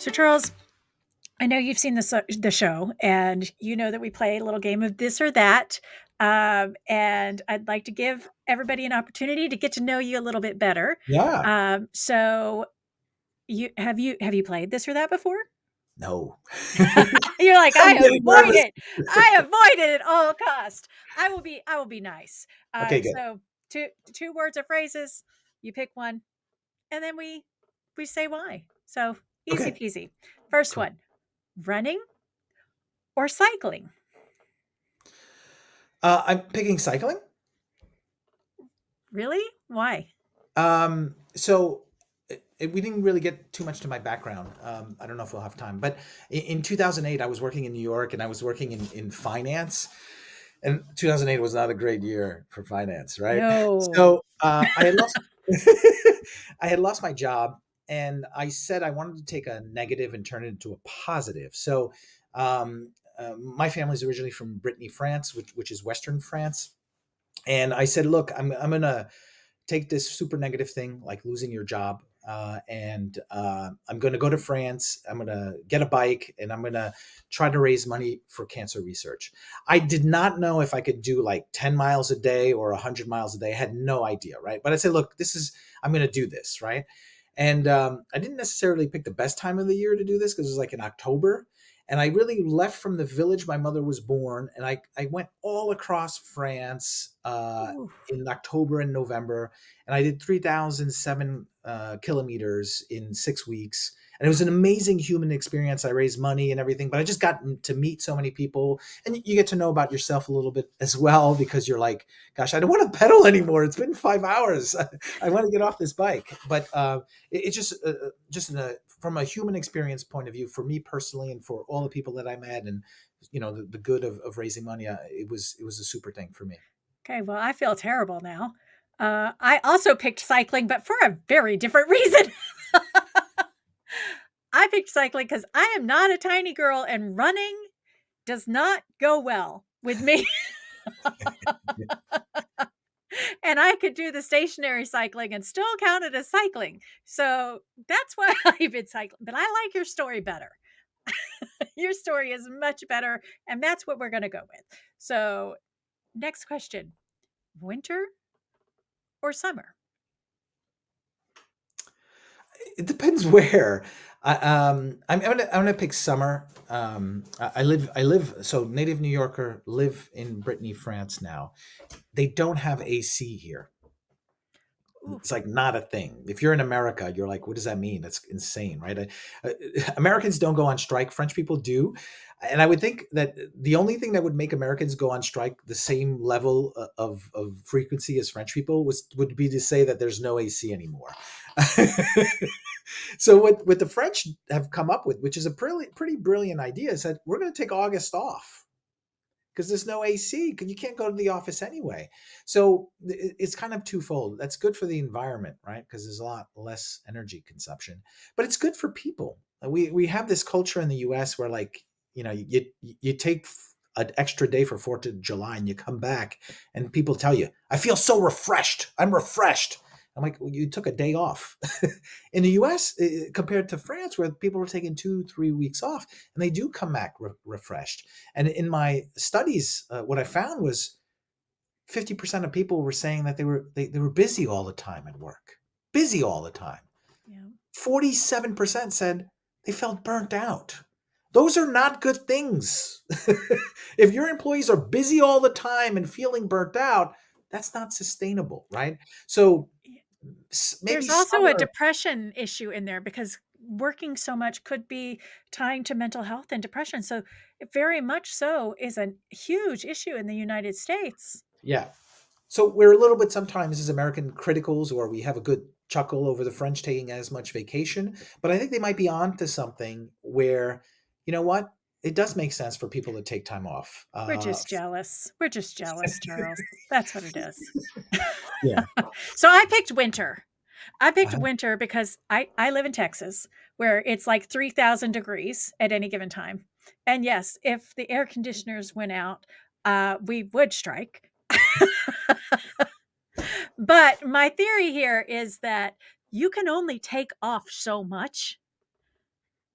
So, Charles, I know you've seen the show, and you know that we play a little game of this or that. And I'd like to give everybody an opportunity to get to know you a little bit better. Yeah. So, you played this or that before? No. You're like, I I'm getting avoid nervous. it. I avoid it at all cost. I will be nice. Okay, good. So two words or phrases. You pick one, and then we say why. So easy Okay, peasy. First cool. one: running or cycling. I'm picking cycling. Really? Why? So we didn't really get too much to my background. I don't know if we'll have time, but in 2008, I was working in New York and I was working in finance. And 2008 was not a great year for finance, right? No. So I had lost, I had lost my job, and I said I wanted to take a negative and turn it into a positive. So my family is originally from Brittany, France, which is Western France, and I said, look, I'm gonna take this super negative thing like losing your job, and I'm going to go to France. I'm going to get a bike and I'm going to try to raise money for cancer research. I did not know if I could do like 10 miles a day or 100 miles a day. I had no idea, right? But I said, look, I'm going to do this, right? And I didn't necessarily pick the best time of the year to do this because it was like in October. And I really left from the village my mother was born, and I went all across France Ooh. in October and November, and I did 3,007 kilometers in 6 weeks. And it was an amazing human experience. I raised money and everything, but I just got to meet so many people, and you get to know about yourself a little bit as well because you're like, "Gosh, I don't want to pedal anymore. It's been 5 hours. I want to get off this bike." But it's just from a human experience point of view, for me personally, and for all the people that I met, and the good of raising money, it was a super thing for me. Okay, well, I feel terrible now. I also picked cycling, but for a very different reason. I picked cycling because I am not a tiny girl, and running does not go well with me. And I could do the stationary cycling and still count it as cycling. So that's why I've been cycling. But I like your story better. Your story is much better. And that's what we're going to go with. So, next question: winter or summer? It depends where. I'm gonna pick summer. I live so native New Yorker, live in Brittany, France now. They don't have AC here. Ooh, It's like not a thing. If you're in America, you're like, what does that mean? That's insane, right? Americans don't go on strike. French people do, and I would think that the only thing that would make Americans go on strike the same level of frequency as French people would be to say that there's no AC anymore. So what the French have come up with, which is a pretty brilliant idea, is that we're going to take August off because there's no AC because you can't go to the office anyway. So it's kind of twofold. That's good for the environment, right? Because there's a lot less energy consumption, but it's good for people. We have this culture in the U.S. where like you take an extra day for 4th of July and you come back and people tell you, I feel so refreshed. I'm refreshed. I'm like, well, you took a day off. In the US, compared to France, where people are taking 2, 3 weeks off and they do come back refreshed. And in my studies, what I found was 50% of people were saying that they were busy all the time at work, busy all the time. yeah. 47% said they felt burnt out. Those are not good things. If your employees are busy all the time and feeling burnt out, that's not sustainable, right? So maybe There's also a summer. depression issue in there because working so much could be tying to mental health and depression. So, it very much so is a huge issue in the United States. Yeah. So we're a little bit sometimes as American criticals, or we have a good chuckle over the French taking as much vacation. But I think they might be on to something where, you know what? It does make sense for people to take time off. We're just jealous. We're just jealous, Charles. That's what it is. Yeah. So I picked winter. I picked Uh-huh. winter because I live in Texas where it's like 3,000 degrees at any given time. And yes, if the air conditioners went out, we would strike. But my theory here is that you can only take off so much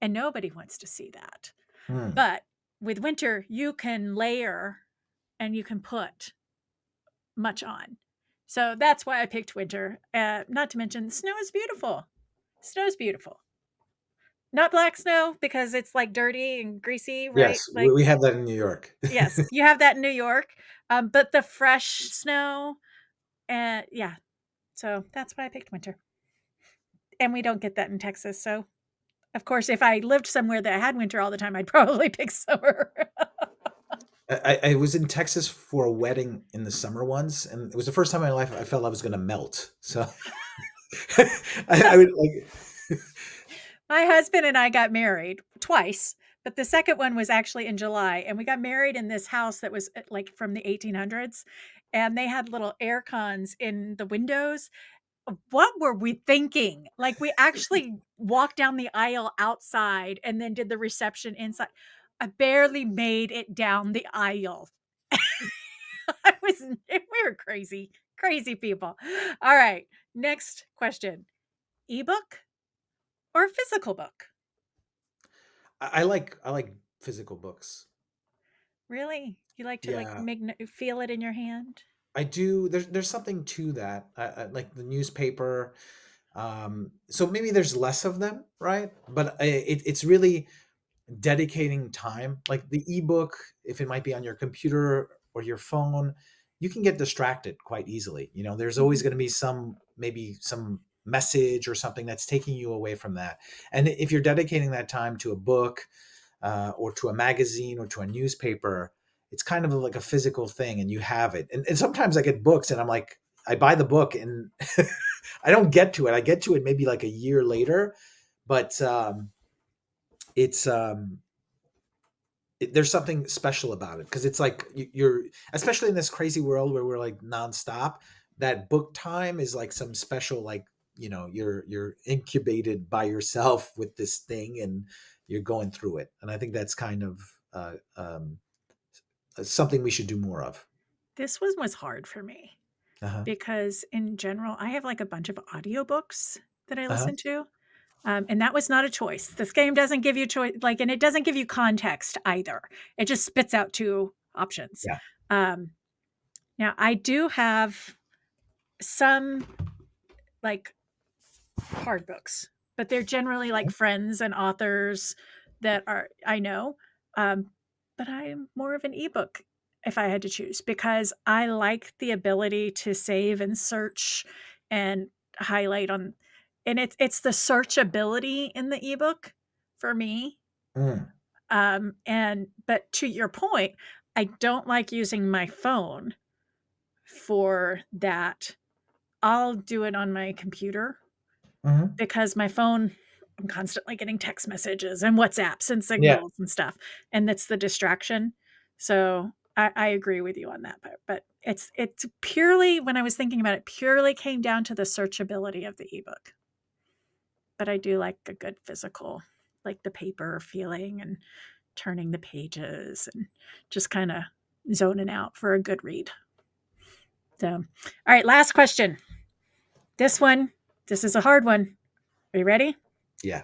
and nobody wants to see that. Mm. But with winter, you can layer and you can put much on. So that's why I picked winter. Not to mention, snow is beautiful. Snow's beautiful. Not black snow because it's like dirty and greasy, right? Yes, Like, we have that in New York. yes, you have that in New York. But the fresh snow, and yeah, so that's why I picked winter. And we don't get that in Texas. So, of course, if I lived somewhere that had winter all the time, I'd probably pick summer. I was in Texas for a wedding in the summer once, and it was the first time in my life I felt I was gonna melt. So I would like My husband and I got married twice, but the second one was actually in July, and we got married in this house that was, like, from the 1800s, and they had little air cons in the windows. What were we thinking? Like, we actually walked down the aisle outside and then did the reception inside. I barely made it down the aisle. I was we were crazy, crazy people. All right, next question. Ebook or physical book? I like physical books. Really? You like to, like, Yeah, feel it in your hand? I do. There's something to that. I like the newspaper. So maybe there's less of them, right? But it's really dedicating time. Like the ebook, if it might be on your computer or your phone, you can get distracted quite easily. You know, there's always Mhm. going to be maybe some message or something that's taking you away from that. And if you're dedicating that time to a book, or to a magazine or to a newspaper, it's kind of like a physical thing and you have it. And sometimes I get books and I'm like, I buy the book and I don't get to it. I get to it maybe like a year later, but it's there's something special about it because it's like you're, especially in this crazy world where we're like nonstop. That book time is like some special, like, you know, you're incubated by yourself with this thing and you're going through it. And I think that's kind of something we should do more of. This one was hard for me Uh-huh. because in general, I have, like, a bunch of audiobooks that I Uh-huh. listen to, and that was not a choice. This game doesn't give you choice, like, and it doesn't give you context either. It just spits out 2 options. Yeah. Um, Now I do have some, like, hard books, but they're generally like friends and authors that are I know. Um, but I'm more of an ebook if I had to choose because I like the ability to save and search and highlight on, and it's the searchability in the ebook for me. Mm. And but to your point, I don't like using my phone for that. I'll do it on my computer Hmm. because my phone, I'm constantly getting text messages and WhatsApps and Yeah. signals and stuff, and that's the distraction. So I agree with you on that part, but it's purely when I was thinking about it, purely came down to the searchability of the ebook. But I do like a good physical, like the paper feeling and turning the pages and just kind of zoning out for a good read. So, all right, last question. This one, this is a hard one. Are you ready? Yeah.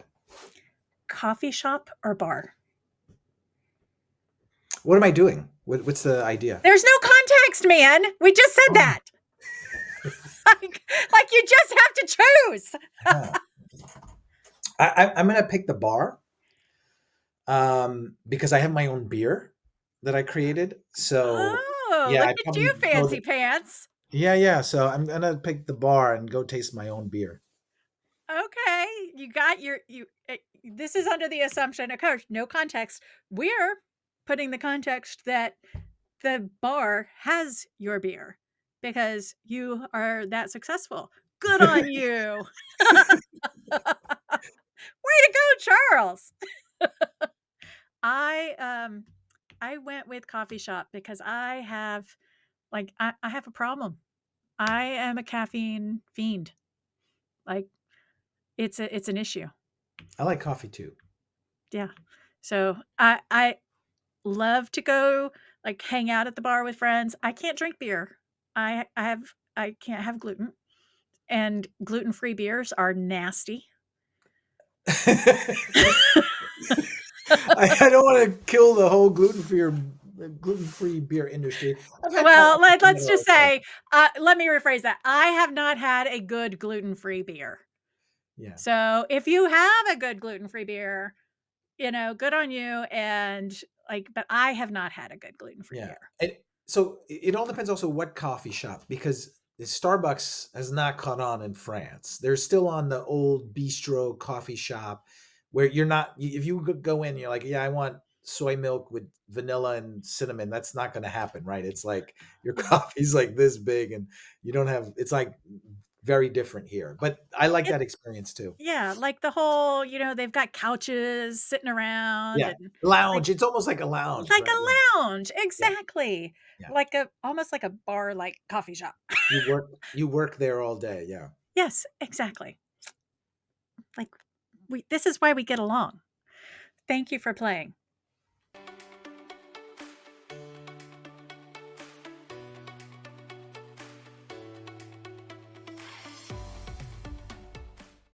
Coffee shop or bar? What am I doing? What's the idea? There's no context, man. We just said Oh. that. Like you just have to choose. Huh. I'm gonna pick the bar, because I have my own beer that I created. So Oh, yeah, look I at probably you, go. fancy pants. Yeah, yeah. So I'm gonna pick the bar and go taste my own beer. Okay, you got your you. This is under the assumption, of course, no context. We're putting the context that the bar has your beer because you are that successful. Good on you. Way to go, Charles. I um I went with coffee shop because I have like I have a problem. I am a caffeine fiend. Like it's an issue. I like coffee too. Yeah. So I love to go like hang out at the bar with friends. I can't drink beer. I can't have gluten, and gluten-free beers are nasty. I don't wanna kill the whole gluten-free beer industry. I've had coffee Well, that let's are just okay. say, let me rephrase that. I have not had a good gluten-free beer. Yeah, So, if you have a good gluten-free beer, good on you, and, but I have not had a good gluten-free yeah, beer. and so it all depends also what coffee shop, because the Starbucks has not caught on in France. They're still on the old bistro coffee shop where you're not if you go in, you're like, "Yeah, I want soy milk with vanilla and cinnamon." That's not gonna happen, right? It's like your Mhm. coffee's like this big and you don't have it's like very different here, but I like It that experience too. Yeah, like the whole, they've got couches sitting around Yeah, and, like lounge, it's almost like a lounge, like right? Yeah, a lounge, yeah, exactly. yeah. Like a almost like a bar, like coffee shop. You work there all day, yeah. Yes, exactly. Like, this is why we get along. Thank you for playing.